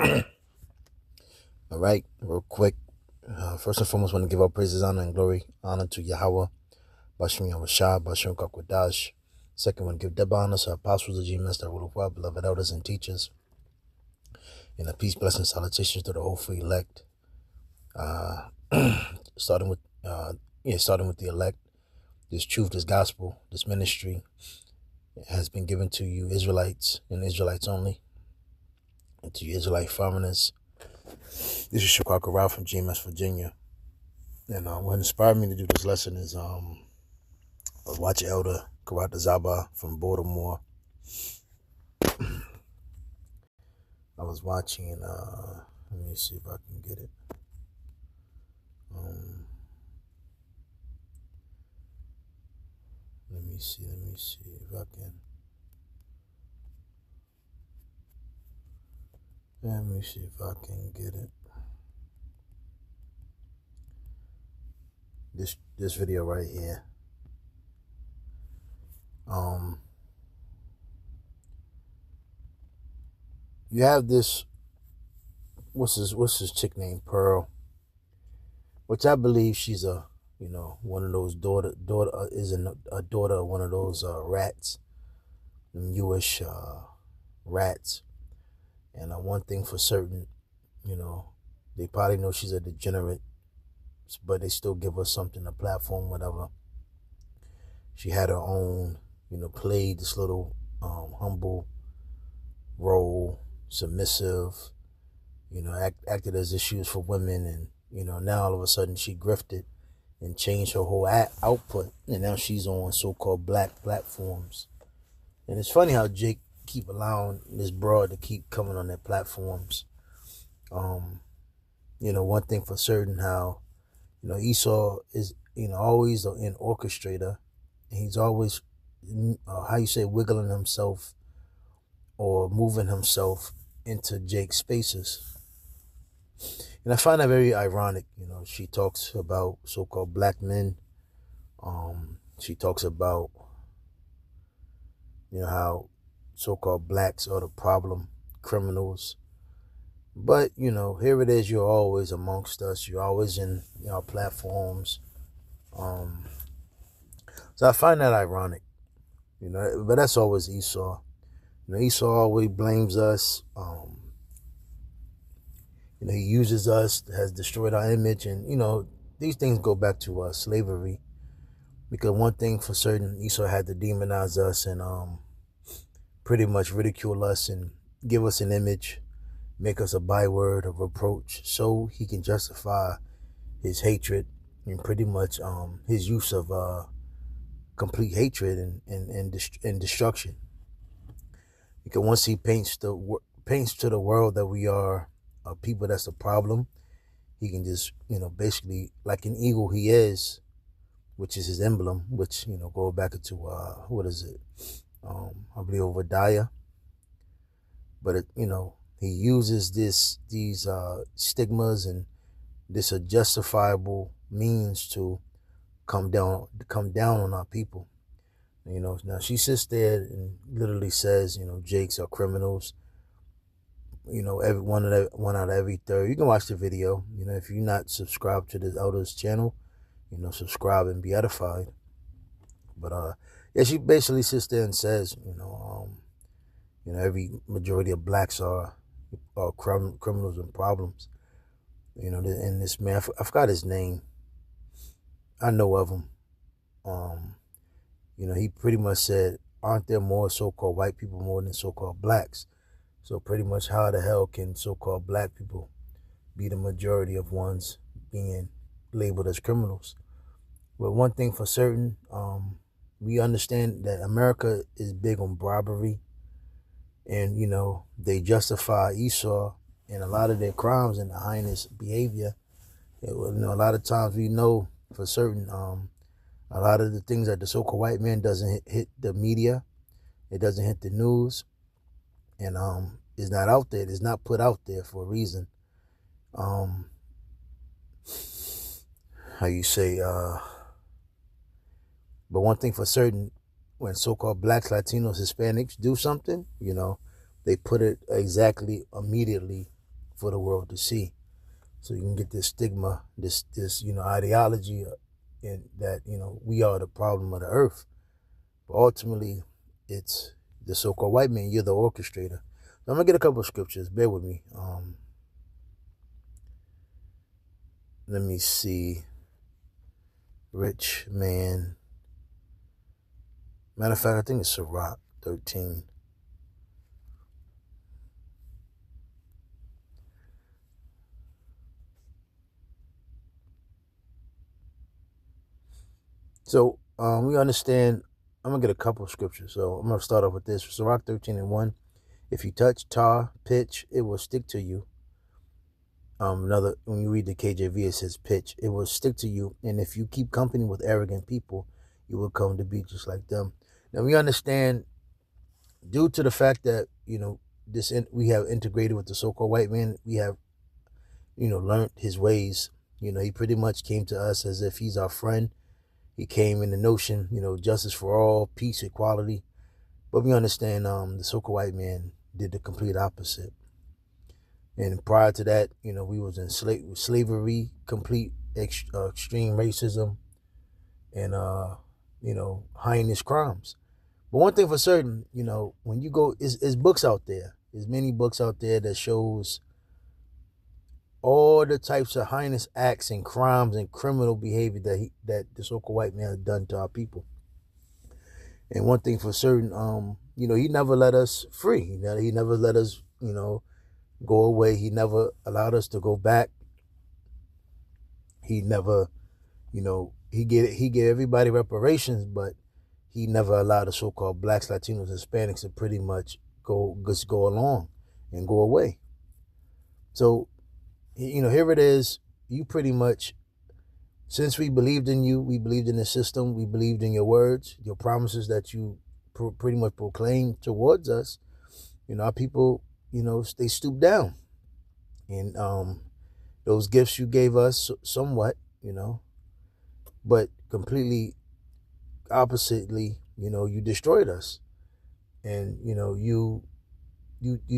All right, real quick. First and foremost, want to give our praises, honor, and glory. Honor to Yahweh, Bashim Yahushua, Bashim Kakwadash. Second, want to give double honor to apostles of Jesus, that rule of God, beloved elders and teachers. And a peace, blessing, salutations to the whole free elect. Starting with the elect. This truth, this gospel, this ministry has been given to you Israelites and Israelites only, and to you Israelite foreigners. This is Chicago Rao from GMS, Virginia. And what inspired me to do this lesson is I was watching Elder Karata Zaba from Baltimore. I was watching, let me see if I can get it. Let me see if I can. Let me see if I can get it. This video right here. You have this, what's his chick named Pearl, which I believe she's one of those daughter a daughter of one of those rats, them Jewish rats. And one thing for certain, they probably know she's a degenerate, but they still give her something, a platform, whatever. She had her own, played this little humble role, submissive, acted as if she was for women. And, now all of a sudden she grifted and changed her whole output. And now she's on so-called black platforms. And it's funny how Jake keep allowing this broad to keep coming on their platforms. One thing for certain, how, Esau is, always an orchestrator. And he's always, wiggling himself or moving himself into Jake's spaces. And I find that very ironic. She talks about so-called black men. She talks about, how so-called blacks are the problem, criminals. But, here it is, you're always amongst us. You're always in our platforms. So I find that ironic, but that's always Esau. Esau always blames us. He uses us, has destroyed our image. And, these things go back to slavery. Because one thing for certain, Esau had to demonize us and pretty much ridicule us and give us an image, make us a byword of reproach, so he can justify his hatred and pretty much his use of complete hatred and destruction. Because once he paints to the world that we are a people that's a problem, he can just, basically, like an eagle he is, which is his emblem, which, go back into, what is it? I believe Obadiah. But, he uses these stigmas and this a justifiable means to come down on our people. Now she sits there and literally says, Jakes are criminals. Every one out of every third. You can watch the video. If you're not subscribed to the Elders channel, subscribe and be edified. But she basically sits there and says, every majority of blacks are criminals and problems. And this man, I forgot his name. I know of him. He pretty much said, aren't there more so-called white people more than so-called blacks? So pretty much how the hell can so-called black people be the majority of ones being labeled as criminals? But one thing for certain, we understand that America is big on bribery. And, they justify Esau and a lot of their crimes and the heinous behavior. A lot of times we know for certain, a lot of the things that the so-called white man doesn't hit the media. It doesn't hit the news. And it's not out there. It's not put out there for a reason. But one thing for certain, when so-called blacks, Latinos, Hispanics do something, they put it exactly immediately for the world to see. So you can get this stigma, this ideology, in that we are the problem of the earth. But ultimately, it's the so-called white man. You're the orchestrator. So I'm gonna get a couple of scriptures. Bear with me. Let me see. Rich man. Matter of fact, I think it's Sirach 13. So we understand. I'm gonna get a couple of scriptures. So I'm gonna start off with this. Sirach 13:1. If you touch tar, pitch, it will stick to you. Another, when you read the KJV, it says pitch, it will stick to you. And if you keep company with arrogant people, you will come to be just like them. Now we understand, due to the fact that we have integrated with the so-called white man, we have learned his ways. He pretty much came to us as if he's our friend. He came in the notion, justice for all, peace, equality. But we understand the so-called white man did the complete opposite. And prior to that, we was in slavery, complete extreme racism, and heinous crimes. But one thing for certain, when you go, is books out there. There's many books out there that shows all the types of heinous acts and crimes and criminal behavior that the so-called white man has done to our people. And one thing for certain, he never let us free. He never let us, go away. He never allowed us to go back. He never, he gave everybody reparations, but he never allowed the so-called blacks, Latinos, Hispanics to pretty much go along and go away. So, here it is. You pretty much, since we believed in you, we believed in the system, we believed in your words, your promises that you pretty much proclaimed towards us. Our people, they stooped down. And those gifts you gave us somewhat, but completely oppositely, you destroyed us. And, you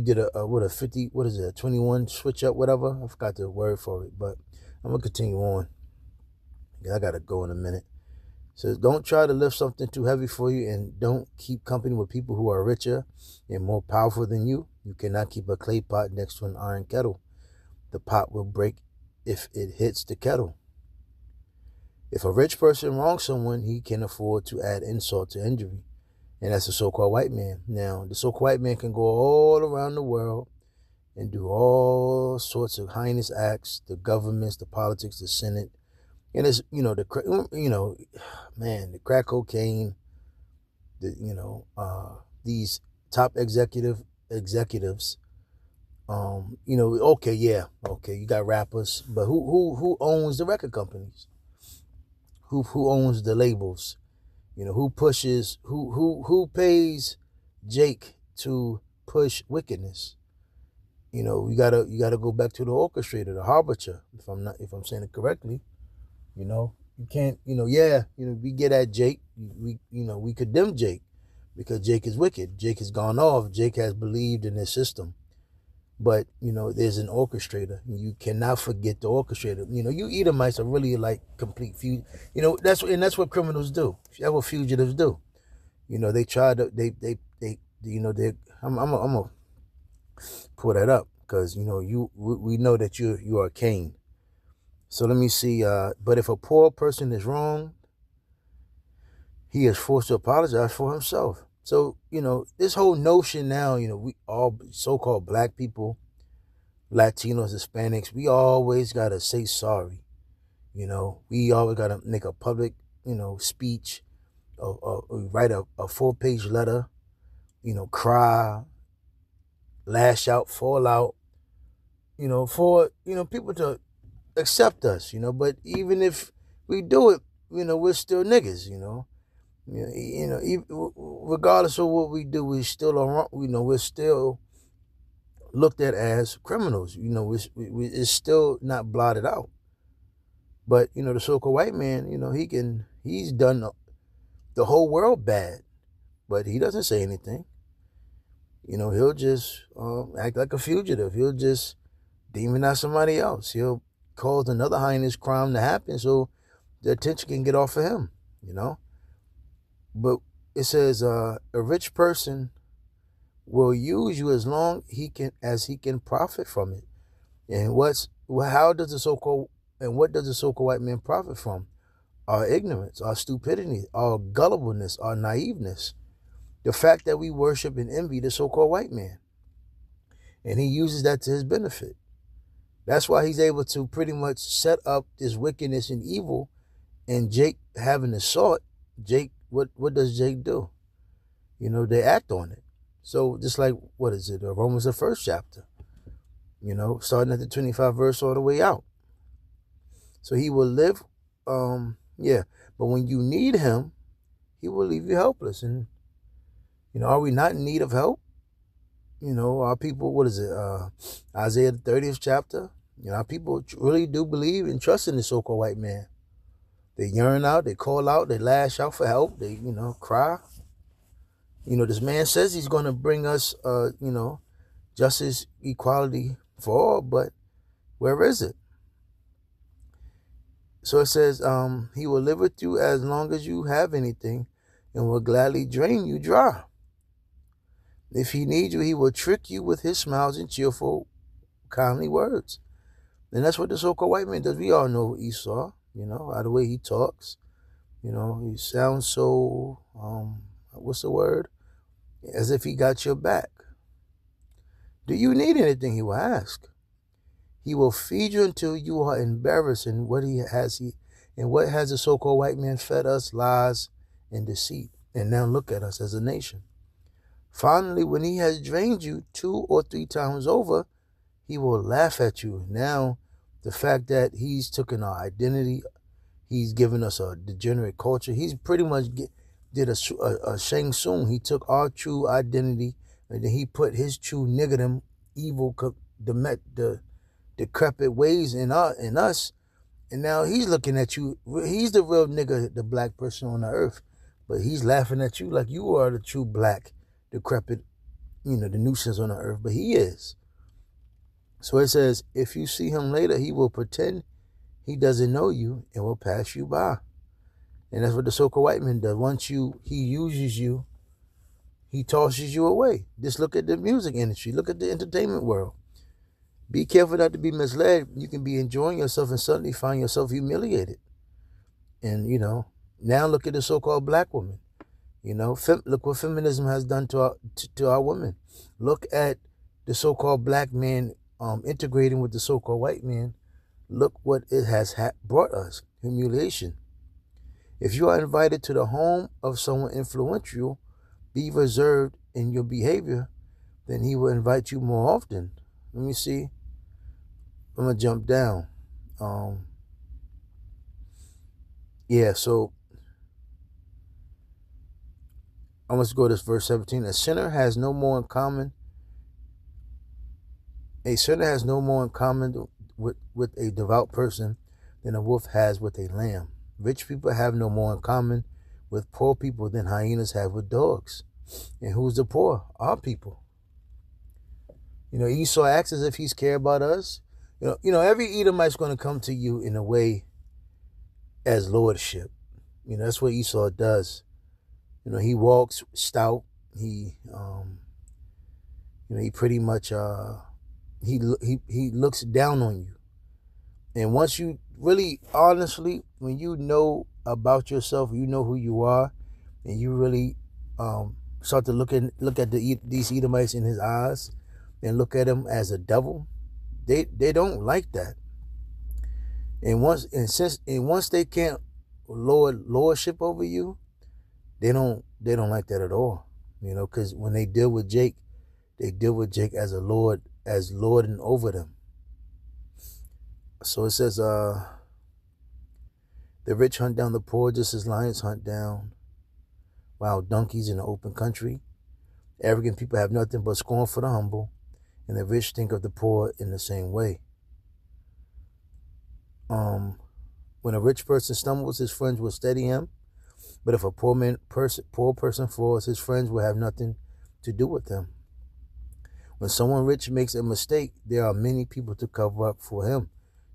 did a 50, what is it, a 21 switch up, whatever. I forgot the word for it, but I'm going to continue on. I got to go in a minute. It says, don't try to lift something too heavy for you, and don't keep company with people who are richer and more powerful than you. You cannot keep a clay pot next to an iron kettle. The pot will break if it hits the kettle. If a rich person wrongs someone, he can afford to add insult to injury. And that's the so-called white man. Now, the so-called white man can go all around the world and do all sorts of heinous acts, the governments, the politics, the Senate. And it's, the crack cocaine, these top executives, okay, you got rappers, but who owns the record companies? Who owns the labels? Who pushes, who pays Jake to push wickedness? You gotta go back to the orchestrator, the harbinger, if I'm saying it correctly. You can't, we get at Jake, we condemn Jake because Jake is wicked. Jake has gone off. Jake has believed in his system. But, there's an orchestrator. You cannot forget the orchestrator. You Edomites are really like complete that's what criminals do. That's what fugitives do. They try to, I'm gonna pull that up because, we know that you are Cain. So let me see. But if a poor person is wrong, he is forced to apologize for himself. So, this whole notion now, we all so-called black people, Latinos, Hispanics, we always got to say sorry. We always got to make a public, speech, write a 4-page letter, cry, lash out, fall out, for, people to accept us, but even if we do it, we're still niggas, regardless of what we do, we still are, we're still looked at as criminals. It's still not blotted out. But the so-called white man, he's done the whole world bad, but he doesn't say anything. He'll just act like a fugitive. He'll just demonize somebody else. He'll cause another heinous crime to happen so the attention can get off of him, you know. But it says a rich person will use you as long as he can profit from it. And what does the so-called white man profit from? Our ignorance, our stupidity, our gullibleness, our naiveness. The fact that we worship and envy the so-called white man. And he uses that to his benefit. That's why he's able to pretty much set up this wickedness and evil. And Jake having the sword, what does Jake do? You know, they act on it. So just like, what is it? Romans, the first chapter. You know, starting at the 25th verse all the way out. So he will live, but when you need him, he will leave you helpless. And, you know, are we not in need of help? You know, our people, what is it? Isaiah the 30th chapter. You know, our people really do believe and trust in the so-called white man. They yearn out, they call out, they lash out for help, they, you know, cry. You know, this man says he's going to bring us, justice, equality for all, but where is it? So it says, he will live with you as long as you have anything and will gladly drain you dry. If he needs you, he will trick you with his smiles and cheerful, kindly words. And that's what the so-called white man does. We all know Esau, you know, by the way he talks. You know, he sounds so, what's the word? As if he got your back. Do you need anything? He will ask. He will feed you until you are embarrassed. And what has the so-called white man fed us? Lies and deceit. And now look at us as a nation. Finally, when he has drained you 2 or 3 times over, he will laugh at you. Now, the fact that he's taken our identity, he's given us a degenerate culture. He's pretty much did a Shang Tsung. He took our true identity and then he put his true niggardom, evil, the decrepit ways in us. And now he's looking at you. He's the real nigger, the black person on the earth. But he's laughing at you like you are the true black, decrepit, you know, the nuisance on the earth. But he is. So it says, if you see him later, he will pretend he doesn't know you and will pass you by. And that's what the so-called white man does. Once he uses you, he tosses you away. Just look at the music industry. Look at the entertainment world. Be careful not to be misled. You can be enjoying yourself and suddenly find yourself humiliated. And, you know, now look at the so-called black woman. You know, look what feminism has done to our women. Look at the so-called black man integrating with the so-called white man. Look what it has brought us, humiliation. If you are invited to the home of someone influential, be reserved in your behavior, then he will invite you more often. Let me see. I'm going to jump down. So I must go to verse 17. A sinner has no more in common with a devout person than a wolf has with a lamb. Rich people have no more in common with poor people than hyenas have with dogs. And who's the poor? Our people. You know, Esau acts as if he's care about us. You know, every Edomite's going to come to you in a way as lordship. You know, that's what Esau does. You know, he walks stout. He pretty much he looks down on you. And once you really, honestly, when you know about yourself, you know who you are, and you really start to look at these Edomites in his eyes and look at him as a devil, they don't like that. And once they can't lordship over you, they don't like that at all. You know, because when they deal with Jake as a lord, as lording over them. So it says, the rich hunt down the poor just as lions hunt down wild donkeys in the open country. Arrogant people have nothing but scorn for the humble, and the rich think of the poor in the same way. When a rich person stumbles, his friends will steady him. But if a poor person falls, his friends will have nothing to do with him. When someone rich makes a mistake, there are many people to cover up for him,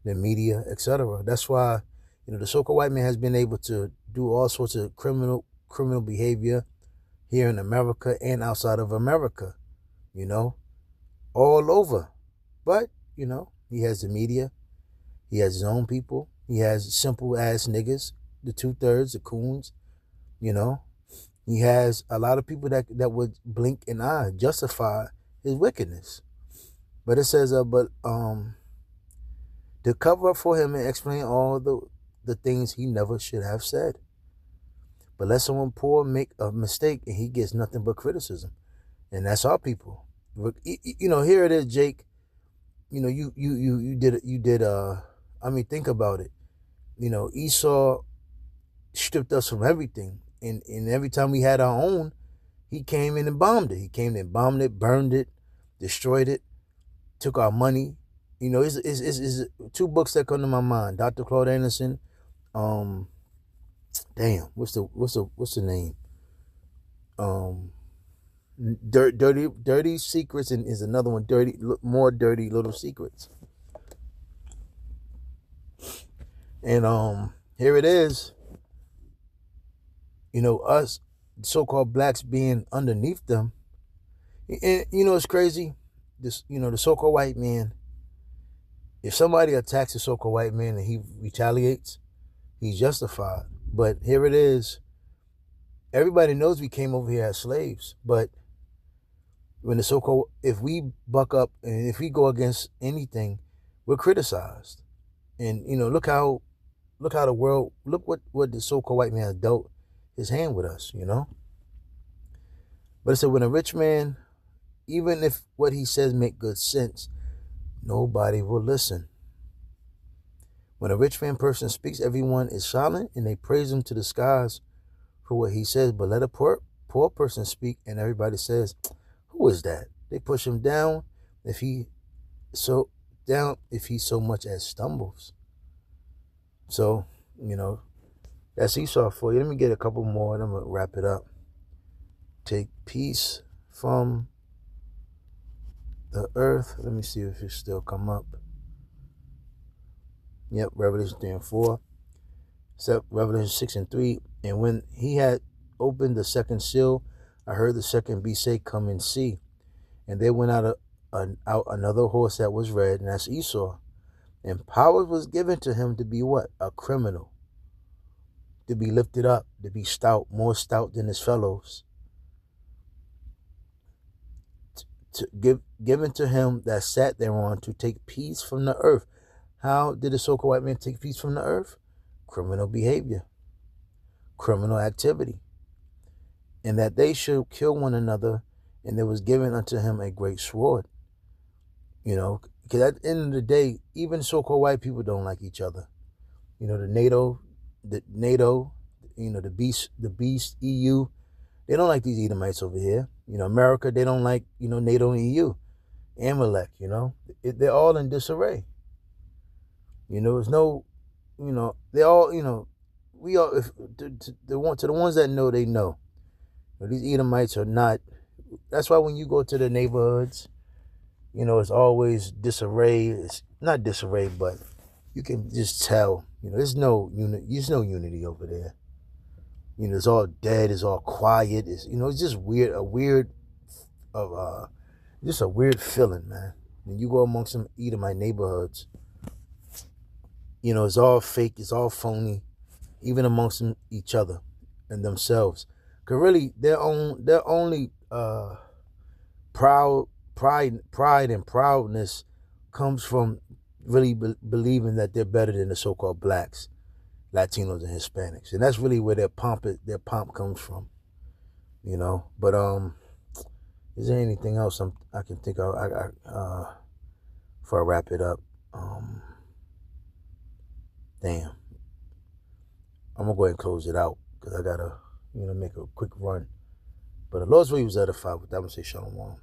the media, etc. That's why, the so-called white man has been able to do all sorts of criminal behavior here in America and outside of America, all over. But, he has the media, he has his own people, he has simple ass niggas, the 2/3, the coons, He has a lot of people that would blink an eye, justify his wickedness. But it says, to cover up for him and explain all the things he never should have said. But let someone poor make a mistake and he gets nothing but criticism. And that's our people. Here it is, Jake. You did think about it. Esau stripped us from everything. And every time we had our own, he came in and bombed it. He came in and bombed it, burned it, destroyed it, took our money. It's two books that come to my mind. Dr. Claude Anderson. What's the name? Dirty Secrets, and is another one. More dirty little secrets. And here it is. Us so-called blacks being underneath them. And it's crazy. The so-called white man. If somebody attacks a so-called white man and he retaliates, he's justified. But here it is. Everybody knows we came over here as slaves. But when if we buck up and if we go against anything, we're criticized. And look how the world, look what the so-called white man has dealt his hand with us. But it said when a rich man, even if what he says make good sense, nobody will listen. When a rich man person speaks, everyone is silent and they praise him to the skies for what he says. But let a poor person speak and everybody says, who is that? They push him down if he so much as stumbles. So, that's Esau for you. Let me get a couple more and I'm going to wrap it up. Take peace from the earth. Let me see if it still come up. Yep, Revelation 3 and 4. Except Revelation 6 and 3. And when he had opened the second seal, I heard the second beast say, come and see. And there went out another horse that was red, and that's Esau. And power was given to him to be what? A criminal. To be lifted up, to be stout, more stout than his fellows. Given to him that sat thereon to take peace from the earth. How did the so-called white man take peace from the earth? Criminal behavior, criminal activity, and that they should kill one another, and there was given unto him a great sword. Because at the end of the day, even so-called white people don't like each other. The NATO, the beast, EU, they don't like these Edomites over here. America, they don't like, NATO and EU. Amalek, they're all in disarray. There's no, they all, we all, to the ones that know, they know. These Edomites are not, that's why when you go to the neighborhoods, it's always disarray. It's not disarray, but you can just tell, there's no unity over there. It's all dead, it's all quiet. It's just just a weird feeling, man. When you go amongst some Edomite neighborhoods, it's all fake, it's all phony, even amongst each other and themselves. Cause really, their only pride and proudness comes from really believing that they're better than the so-called blacks, Latinos, and Hispanics, and that's really where their pomp comes from. But is there anything else I can think of? Before I wrap it up, damn, I'm gonna go ahead and close it out because I gotta make a quick run. But the Lord's will was edified. With that, I'm gonna say shalom.